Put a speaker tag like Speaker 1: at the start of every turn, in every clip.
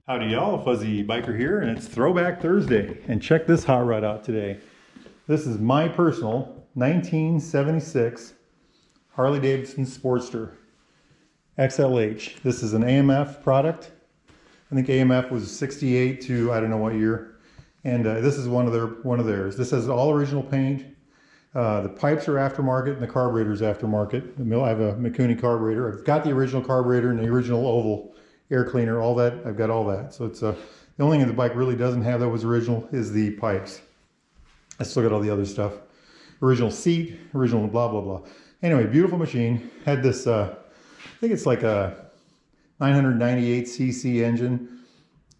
Speaker 1: Howdy y'all, Fuzzy Biker here, and it's Throwback Thursday. And check this hot rod out today. This is my personal 1976 Harley Davidson Sportster XLH. This is an AMF product. I think AMF was 68 to I don't know what year. And this is one of theirs. This has all original paint. The pipes are aftermarket and the carburetor is aftermarket. I have a Mikuni carburetor. I've got the original carburetor and the original oval air cleaner, all that. I've got all that. So it's the only thing the bike really doesn't have that was original is the pipes. I still got all the other stuff. Original seat, original blah, blah, blah. Anyway, beautiful machine. Had this, I think it's like a 998cc engine.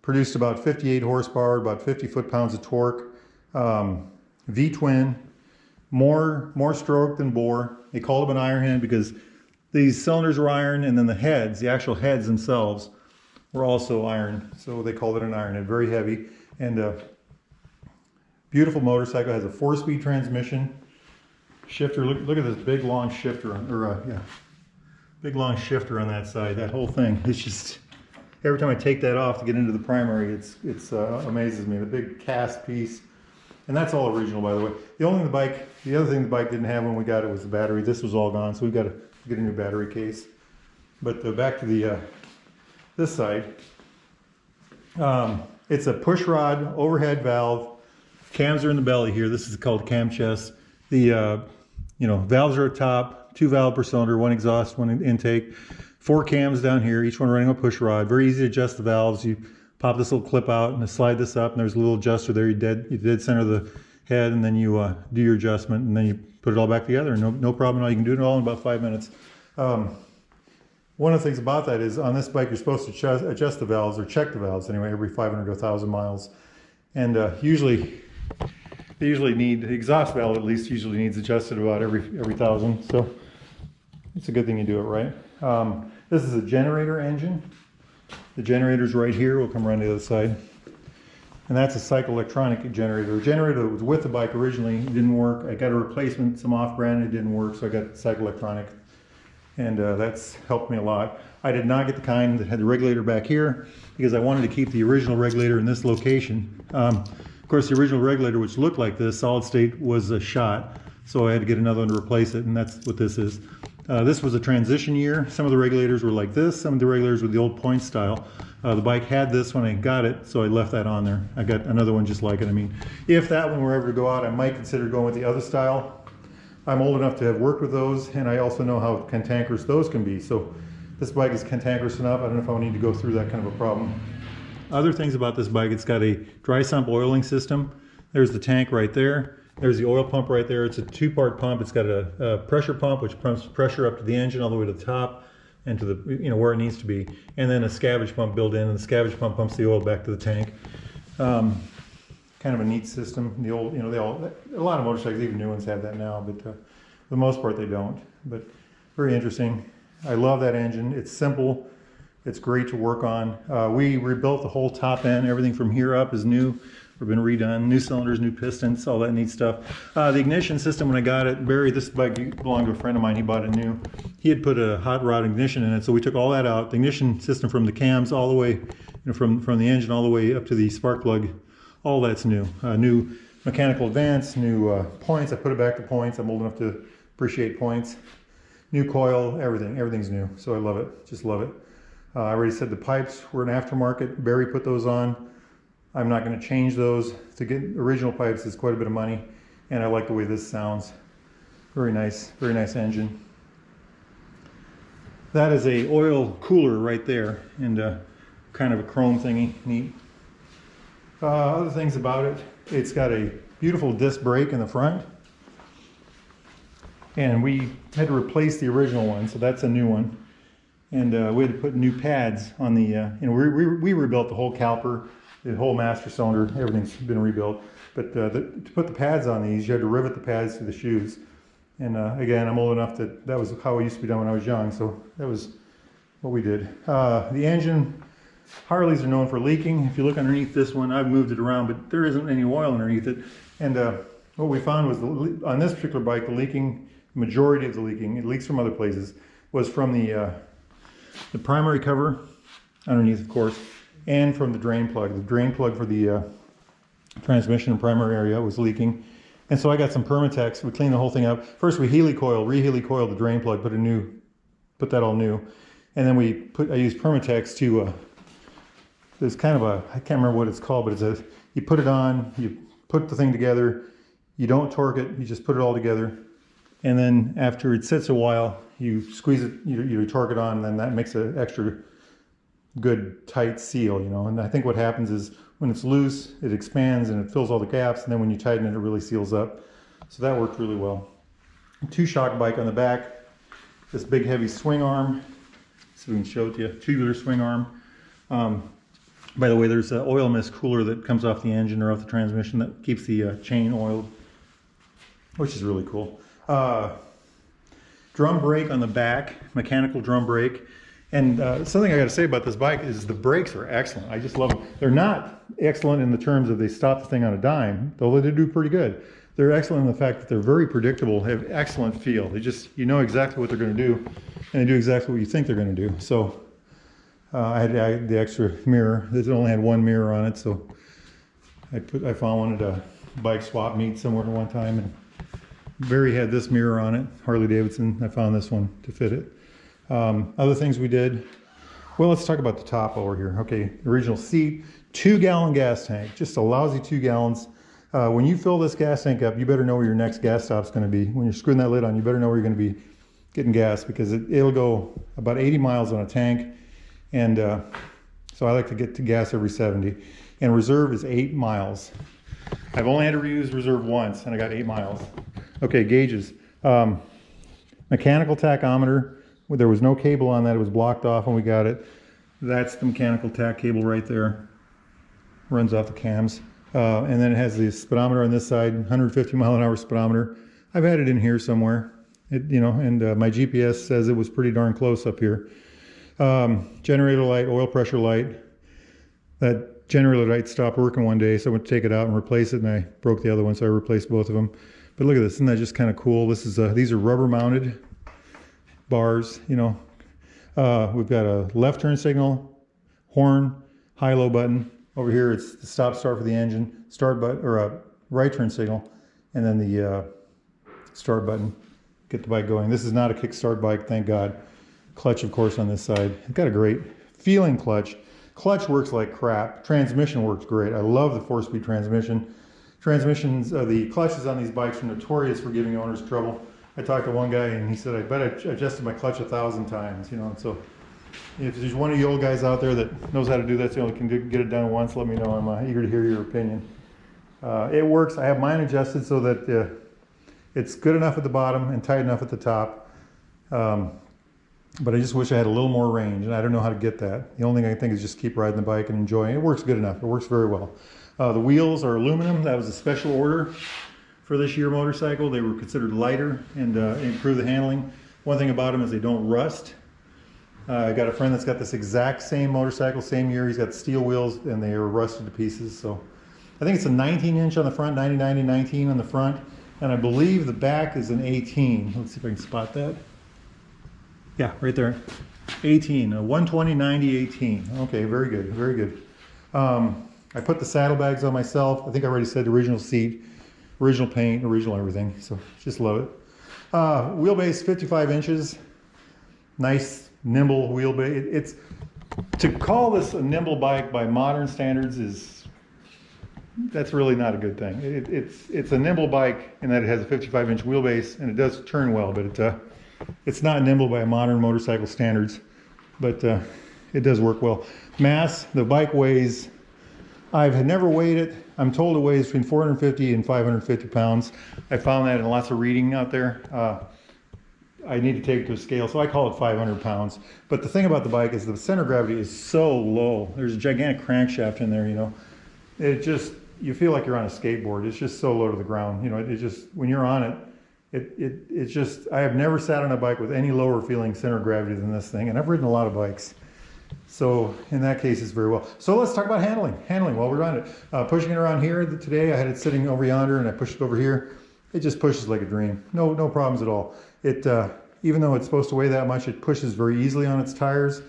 Speaker 1: Produced about 58 horsepower, about 50 foot-pounds of torque. V-twin, more stroke than bore. They called them an iron head because these cylinders were iron, and then the heads, the actual heads themselves, were also iron. So they called it an iron head. Very heavy. And beautiful motorcycle. Has a 4-speed transmission. Shifter. Look at this big long shifter big long shifter on that side. That whole thing. It's just every time I take that off to get into the primary, it's amazes me. The big cast piece. And that's all original, by the way. The other thing the bike didn't have when we got it was the battery. This was all gone, so we've got to get a new battery case. But back to the this side. It's a push rod overhead valve. Cams are in the belly here. This is called cam chest. The valves are at top. 2 valve per cylinder, 1 exhaust, 1 intake. 4 cams down here, each one running a push rod. Very easy to adjust the valves. You pop this little clip out and slide this up, and there's a little adjuster there. You dead center the head, and then you do your adjustment, and then you put it all back together. No problem at all. You can do it all in about 5 minutes. One of the things about that is on this bike you're supposed to adjust the valves, or check the valves anyway, every 500 to 1,000 miles. And they usually need, the exhaust valve at least usually needs adjusted about every 1,000. So it's a good thing you do it right. This is a generator engine. The generator's right here. We'll come around to the other side. And that's a cycle electronic generator. The generator that was with the bike originally, it didn't work. I got a replacement, some off-brand, it didn't work, so I got cycle electronic. And that's helped me a lot. I did not get the kind that had the regulator back here because I wanted to keep the original regulator in this location. Of course, the original regulator, which looked like this, solid state, was a shot. So I had to get another one to replace it, and that's what this is. This was a transition year. Some of the regulators were like this. Some of the regulators were the old point style. The bike had this when I got it, so I left that on there. I got another one just like it. I mean, if that one were ever to go out, I might consider going with the other style. I'm old enough to have worked with those, and I also know how cantankerous those can be. So this bike is cantankerous enough. I don't know if I need to go through that kind of a problem. Other things about this bike, it's got a dry sump oiling system. There's the tank right there. There's the oil pump right there. It's a 2-part pump. It's got a pressure pump, which pumps pressure up to the engine all the way to the top and to the where it needs to be, and then a scavenge pump built in, and the scavenge pump pumps the oil back to the tank. Kind of a neat system. The old, a lot of motorcycles, even new ones, have that now, but for the most part they don't. But very interesting. I love that engine. It's simple. It's great to work on. We rebuilt the whole top end. Everything from here up is new. We've been redone. New cylinders, new pistons, all that neat stuff. The ignition system, when I got it, this bike belonged to a friend of mine. He bought it new. He had put a hot rod ignition in it, so we took all that out. The ignition system from the cams all the way, from the engine all the way up to the spark plug, all that's new. New mechanical advance, new points. I put it back to points. I'm old enough to appreciate points. New coil, everything's new. So I love it, just love it. I already said the pipes were an aftermarket. Barry put those on. I'm not going to change those. To get original pipes is quite a bit of money, and I like the way this sounds. Very nice engine. That is a oil cooler right there, and kind of a chrome thingy, neat. Other things about it, it's got a beautiful disc brake in the front, and we had to replace the original one, so that's a new one. And we had to put new pads on the, we rebuilt the whole caliper, the whole master cylinder, everything's been rebuilt. But to put the pads on these, you had to rivet the pads to the shoes. And again, I'm old enough that was how it used to be done when I was young, so that was what we did. The engine, Harleys are known for leaking. If you look underneath this one, I've moved it around, but there isn't any oil underneath it. And what we found was, on this particular bike, the majority of the leaking, it leaks from other places, was from the primary cover underneath, of course, and from the drain plug. The drain plug for the transmission and primary area was leaking. And so I got some Permatex. We cleaned the whole thing up. First we re-helicoiled the drain plug, put that all new. And then I used Permatex to, there's kind of a, I can't remember what it's called, but you put it on, you put the thing together, you don't torque it, you just put it all together. And then after it sits a while, you squeeze it, you torque it on, and then that makes an extra good tight seal, you know. And I think what happens is when it's loose, it expands and it fills all the gaps, and then when you tighten it, it really seals up. So that worked really well. Two-shock bike on the back, this big heavy swing arm. So we can show it to you, tubular swing arm. By the way, there's an oil mist cooler that comes off the engine or off the transmission that keeps the chain oiled, which is really cool. Drum brake on the back, mechanical drum brake. And something I got to say about this bike is the brakes are excellent. I just love them. They're not excellent in the terms of they stop the thing on a dime, though they do pretty good. They're excellent in the fact that they're very predictable, have excellent feel. They just, you know exactly what they're going to do, and they do exactly what you think they're going to do. So I had the extra mirror. This only had one mirror on it, so I found one at a bike swap meet somewhere one time, and Barry had this mirror on it, Harley Davidson. I found this one to fit it. Other things we did, well, let's talk about the top over here. Okay, original seat, 2-gallon gas tank, just a lousy 2 gallons. When you fill this gas tank up, you better know where your next gas stop's going to be. When you're screwing that lid on, you better know where you're going to be getting gas, because it'll go about 80 miles on a tank. And so I like to get to gas every 70. And reserve is 8 miles. I've only had to reuse reserve once, and I got 8 miles. Okay, gauges. Mechanical tachometer. There was no cable on that. It was blocked off when we got it. That's the mechanical tach cable right there. Runs off the cams. And then it has the speedometer on this side, 150 mile an hour speedometer. I've had it in here somewhere. My GPS says it was pretty darn close up here. Generator light, oil pressure light. That generator light stopped working one day, so I went to take it out and replace it, and I broke the other one, so I replaced both of them. But look at this, isn't that just kind of cool? This is these are rubber mounted bars, you know. We've got a left turn signal, horn, high-low button. Over here it's the stop-start for the engine, start button, or a right turn signal, and then the start button, get the bike going. This is not a kickstart bike, thank God. Clutch, of course, on this side. I've got a great feeling clutch. Clutch works like crap. Transmission works great. I love the 4-speed transmission. The clutches on these bikes are notorious for giving owners trouble. I talked to one guy and he said, I bet I adjusted my clutch 1,000 times, you know. And so if there's one of you old guys out there that knows how to do that, so you can get it done once, let me know. I'm eager to hear your opinion. It works. I have mine adjusted so that it's good enough at the bottom and tight enough at the top. But I just wish I had a little more range, and I don't know how to get that. The only thing I can think is just keep riding the bike and enjoying it. It works good enough. It works very well. The wheels are aluminum. That was a special order for this year motorcycle. They were considered lighter and improve the handling. One thing about them is they don't rust. I got a friend that's got this exact same motorcycle, same year. He's got steel wheels, and they are rusted to pieces. So I think it's a 19-inch on the front, 90-90-19 on the front, and I believe the back is an 18. Let's see if I can spot that. Yeah, right there. 18, a 120-90-18. Okay, very good, very good. I put the saddlebags on myself. I think I already said original seat, original paint, original everything. So just love it. Wheelbase 55 inches. Nice, nimble wheelbase. To call this a nimble bike by modern standards that's really not a good thing. It's a nimble bike in that it has a 55-inch wheelbase and it does turn well, but it's not nimble by modern motorcycle standards, but it does work well. Mass, the bike weighs, I've never weighed it. I'm told it weighs between 450 and 550 pounds. I found that in lots of reading out there. I need to take it to a scale, so I call it 500 pounds. But the thing about the bike is the center of gravity is so low. There's a gigantic crankshaft in there, you know. You feel like you're on a skateboard. It's just so low to the ground. You know, it just, when you're on it, it's just, I have never sat on a bike with any lower feeling center of gravity than this thing, and I've ridden a lot of bikes. So in that case, it's very well. So let's talk about handling while we're on it. Pushing it around here today, I had it sitting over yonder and I pushed it over here. It just pushes like a dream. No problems at all. Even though it's supposed to weigh that much, it pushes very easily on its tires.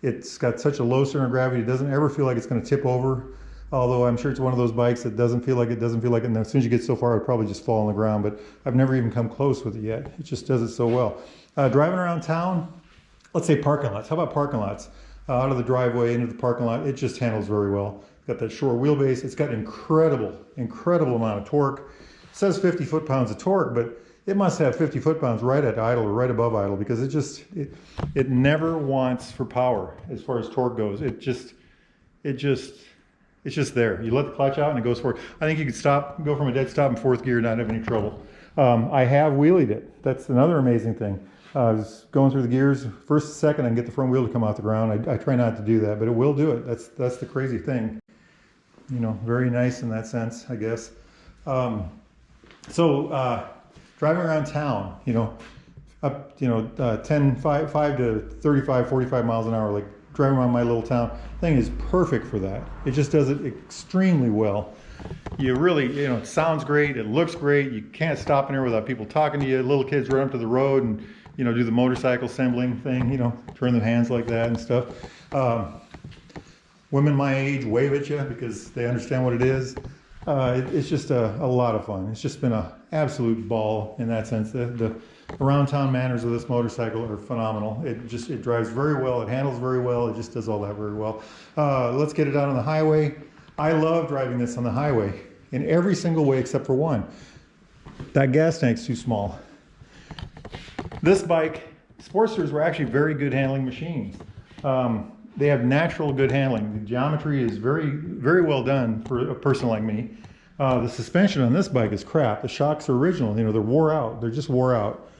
Speaker 1: It's got such a low center of gravity, it doesn't ever feel like it's going to tip over. Although I'm sure it's one of those bikes that doesn't feel like it, and as soon as you get so far, it would probably just fall on the ground, but I've never even come close with it yet. It just does it so well. Driving around town, let's say parking lots. How about parking lots? Out of the driveway into the parking lot, it just handles very well. It's got that short wheelbase. It's got incredible amount of torque. It says 50 foot-pounds of torque, but it must have 50 foot-pounds right at idle or right above idle, because it never wants for power as far as torque goes. It's just there. You let the clutch out and it goes forward. I think you could go from a dead stop in fourth gear and not have any trouble. I have wheelied it. That's another amazing thing. I was going through the gears, first, second, I can get the front wheel to come off the ground. I try not to do that, but it will do it. That's the crazy thing. You know, very nice in that sense, I guess. Driving around town, you know, up, 5 to 35, 45 miles an hour, like driving around my little town, thing is perfect for that. It just does it extremely well. You really, it sounds great, it looks great, you can't stop in here without people talking to you. Little kids run up to the road and, do the motorcycle assembling thing, turn their hands like that and stuff. Women my age wave at you because they understand what it is. It's just a lot of fun. It's just been an absolute ball in that sense. The around town manners of this motorcycle are phenomenal. It drives very well, it handles very well, it just does all that very well. Let's get it out on the highway. I love driving this on the highway in every single way except for one. That gas tank's too small. This bike, Sportsters were actually very good handling machines. They have natural good handling. The geometry is very, very well done for a person like me. The suspension on this bike is crap. The shocks are original. They're wore out. They're just wore out.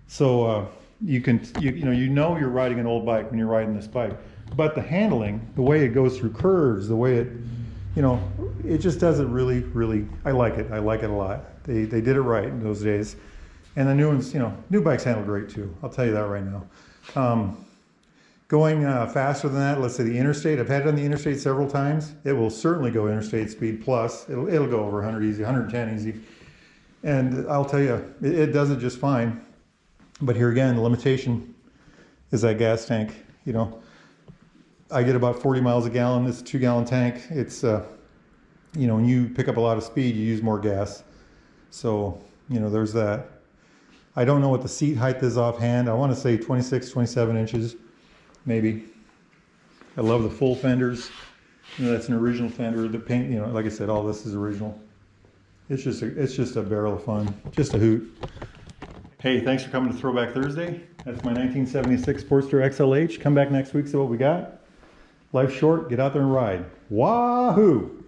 Speaker 1: So you know you're riding an old bike when you're riding this bike. But the handling, the way it goes through curves, the way it, it just does it really, really. I like it. I like it a lot. They did it right in those days. And the new ones, new bikes handle great too. I'll tell you that right now. Going faster than that, let's say the interstate, I've had it on the interstate several times. It will certainly go interstate speed plus. It'll go over 100 easy, 110 easy. And I'll tell you, it does it just fine. But here again, the limitation is that gas tank. I get about 40 miles a gallon. It's a 2-gallon tank. It's, when you pick up a lot of speed, you use more gas. So, there's that. I don't know what the seat height is offhand. I want to say 26, 27 inches. Maybe. I love the full fenders. That's an original fender. The paint, like I said, all this is original. It's just a barrel of fun. Just a hoot. Hey, thanks for coming to Throwback Thursday. That's my 1976 Sportster XLH. Come back next week, see what we got. Life's short, get out there and ride. Wahoo!